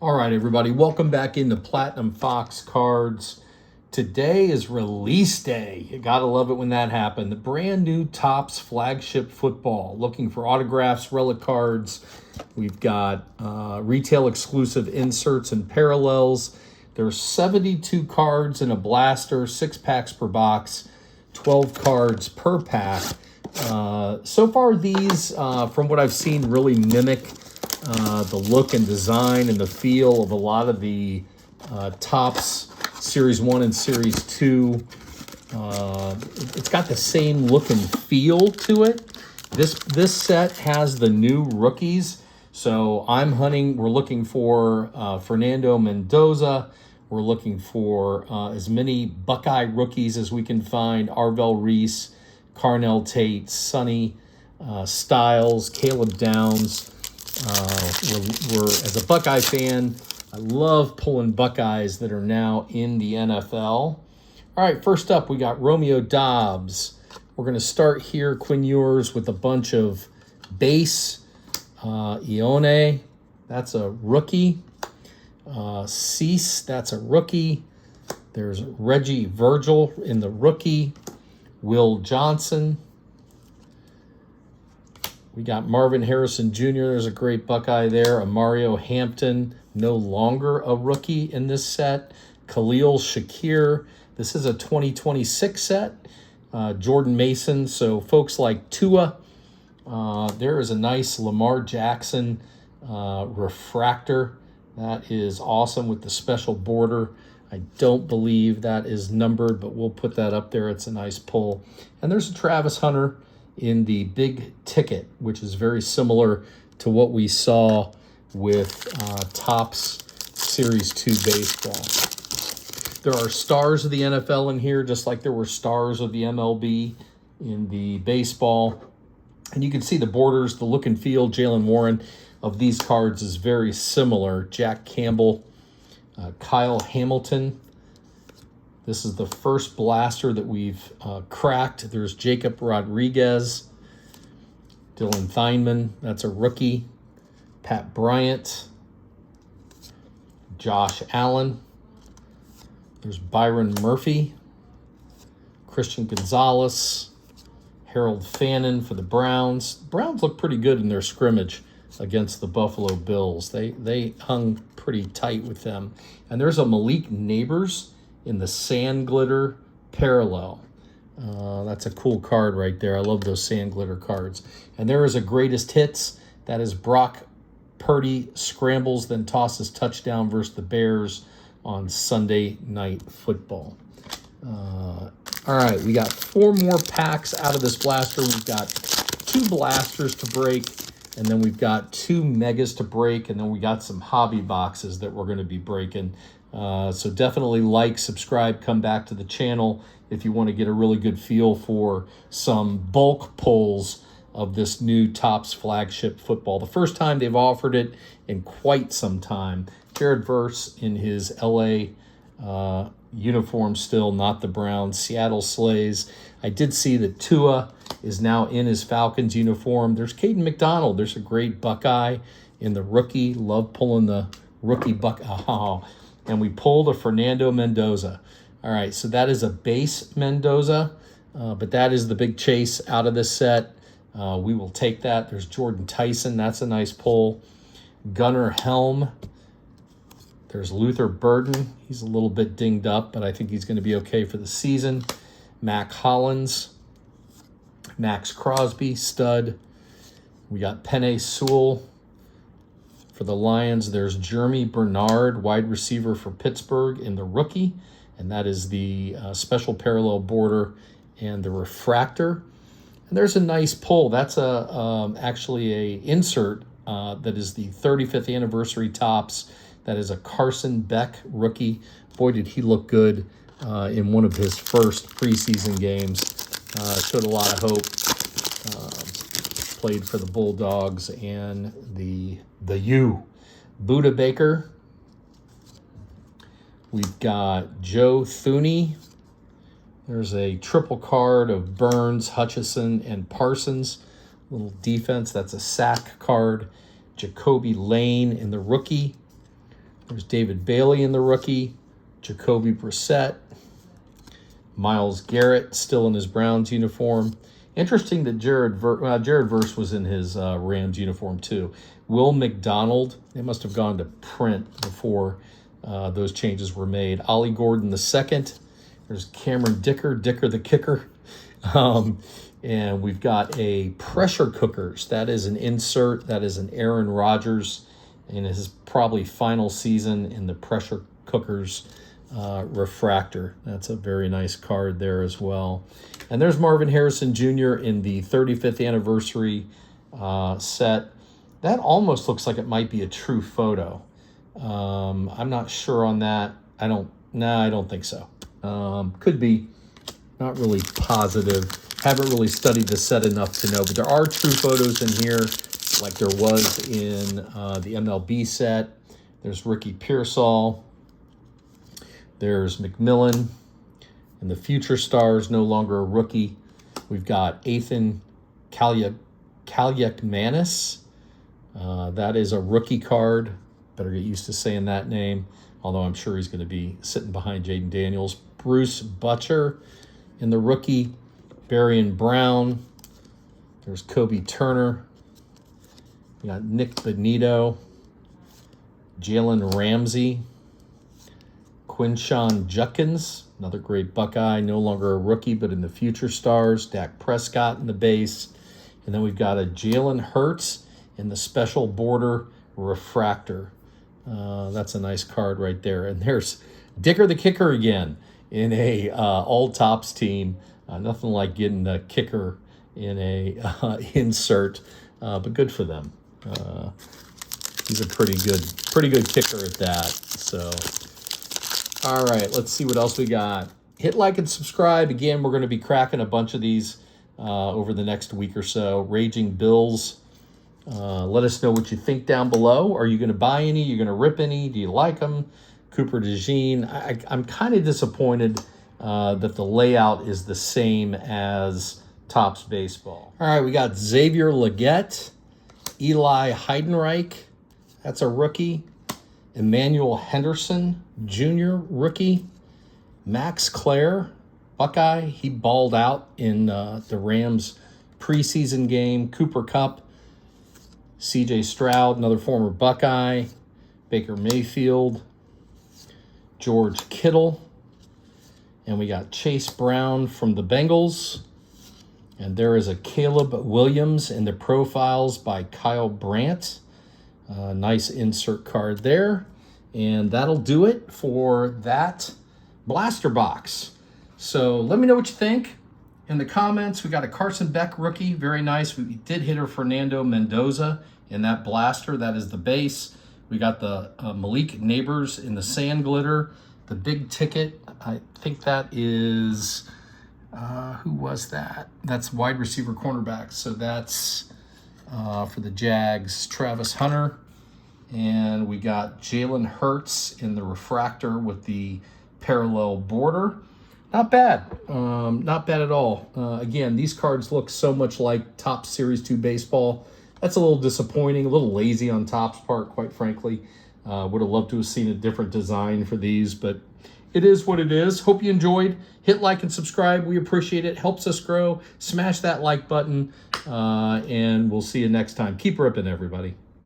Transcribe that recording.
All right, everybody, welcome back into Platinum Fox Cards. Today is release day. You gotta love it when that happened. The brand new Topps Flagship football. Looking for autographs, relic cards. We've got retail exclusive inserts and parallels. There's 72 cards in a blaster, 6 packs per box, 12 cards per pack. So far, these, from what I've seen, really mimic the look and design and the feel of a lot of the Topps Series 1 and Series 2. It's got the same look and feel to it. This set has the new rookies. So we're looking for Fernando Mendoza. We're looking for as many Buckeye rookies as we can find. Arvell Reese, Carnell Tate, Sonny Styles, Caleb Downs. We're as a Buckeye fan, I love pulling Buckeyes that are now in the NFL. All right, first up, we got Romeo Doubs. We're going to start here, Quinn Ewers, with a bunch of base. Ione, that's a rookie. Cease, that's a rookie. There's Reggie Virgil in the rookie. Will Johnson. We got Marvin Harrison Jr. There's a great Buckeye there. Mario Hampton, no longer a rookie in this set. Khalil Shakir. This is a 2026 set. Jordan Mason. So folks like Tua. There is a nice Lamar Jackson refractor. That is awesome with the special border. I don't believe that is numbered, but we'll put that up there. It's a nice pull. And there's a Travis Hunter in the big ticket, which is very similar to what we saw with Topps Series 2 baseball. There are stars of the NFL in here, just like there were stars of the MLB in the baseball. And you can see the borders, the look and feel, Jalen Warren, of these cards is very similar. Jack Campbell, Kyle Hamilton. This is the first blaster that we've cracked. There's Jacob Rodriguez, Dylan Theinman, that's a rookie. Pat Bryant, Josh Allen. There's Byron Murphy, Christian Gonzalez, Harold Fannin for the Browns. Browns look pretty good in their scrimmage against the Buffalo Bills. They hung pretty tight with them. And there's a Malik Neighbors in the sand glitter parallel. That's a cool card right there. I love those sand glitter cards. And there is a greatest hits. That is Brock Purdy scrambles, then tosses touchdown versus the Bears on Sunday Night Football. All right, we got 4 more packs out of this blaster. We've got 2 blasters to break, and then we've got 2 megas to break, and then we got some hobby boxes that we're going to be breaking. So definitely like, subscribe, come back to the channel if you want to get a really good feel for some bulk pulls of this new Topps Flagship football. The first time they've offered it in quite some time. Jared Verse in his LA uniform still, not the Browns. Seattle Slays. I did see that Tua is now in his Falcons uniform. There's Caden McDonald. There's a great Buckeye in the rookie. Love pulling the rookie Buckeye. Oh. And we pulled a Fernando Mendoza. All right, so that is a base Mendoza, but that is the big chase out of this set. We will take that. There's Jordan Tyson. That's a nice pull. Gunnar Helm. There's Luther Burden. He's a little bit dinged up, but I think he's going to be okay for the season. Mac Hollins. Max Crosby, stud. We got Penei Sewell for the Lions. There's Jeremy Bernard, wide receiver for Pittsburgh in the rookie. And that is the special parallel border and the refractor. And there's a nice pull. That's actually a insert that is the 35th anniversary Topps. That is a Carson Beck rookie. Boy, did he look good in one of his first preseason games. Showed a lot of hope. Played for the Bulldogs and the U. Buda Baker. We've got Joe Thuney. There's a triple card of Burns, Hutchison, and Parsons. Little defense. That's a sack card. Jacoby Lane in the rookie. There's David Bailey in the rookie. Jacoby Brissett. Myles Garrett still in his Browns uniform. Interesting that Jared Verse was in his Rams uniform too. Will McDonald, they must have gone to print before those changes were made. Ollie Gordon II. There's Cameron Dicker the kicker. And we've got a pressure cookers. That is an insert. That is an Aaron Rodgers in his probably final season in the pressure cookers refractor. That's a very nice card there as well. And there's Marvin Harrison Jr. in the 35th anniversary set. That almost looks like it might be a true photo. I'm not sure on that. I don't think so. Could be. Not really positive. Haven't really studied the set enough to know, but there are true photos in here, like there was in the MLB set. There's Ricky Pearsall. There's McMillan. And the future stars, no longer a rookie. We've got Ethan Kalyakmanis. That is a rookie card. Better get used to saying that name, although I'm sure he's going to be sitting behind Jaden Daniels. Bruce Butcher in the rookie. Barian Brown. There's Kobe Turner. We got Nick Benito. Jalen Ramsey. Quinshawn Judkins, another great Buckeye, no longer a rookie, but in the future stars. Dak Prescott in the base. And then we've got a Jalen Hurts in the special border refractor. That's a nice card right there. And there's Dicker the kicker again in a all Topps team. Nothing like getting a kicker in a insert, but good for them. He's a pretty good kicker at that. So, all right, let's see what else we got. Hit like and subscribe. Again, we're going to be cracking a bunch of these over the next week or so. Raging Bills. Let us know what you think down below. Are you going to buy any? Are you going to rip any? Do you like them? Cooper DeJean. I'm kind of disappointed that the layout is the same as Topps Baseball. All right, we got Xavier Legette, Eli Heidenreich. That's a rookie. Emmanuel Henderson Jr., rookie. Max Clare, Buckeye. He balled out in the Rams preseason game. Cooper Kupp. C.J. Stroud, another former Buckeye. Baker Mayfield. George Kittle. And we got Chase Brown from the Bengals. And there is a Caleb Williams in the profiles by Kyle Brandt. Nice insert card there. And that'll do it for that blaster box. So let me know what you think in the comments. We got a Carson Beck rookie. Very nice. We did hit a Fernando Mendoza in that blaster. That is the base. We got the Malik Neighbors in the sand glitter. The big ticket, I think that is, who was that? That's wide receiver cornerback. So that's for the Jags, Travis Hunter. And we got Jalen Hurts in the refractor with the parallel border. Not bad. Not bad at all. Again, these cards look so much like Topps Series 2 baseball. That's a little disappointing, a little lazy on Topps' part, quite frankly. Would have loved to have seen a different design for these, but it is what it is. Hope you enjoyed. Hit like and subscribe. We appreciate it. Helps us grow. Smash that like button, and we'll see you next time. Keep ripping, everybody.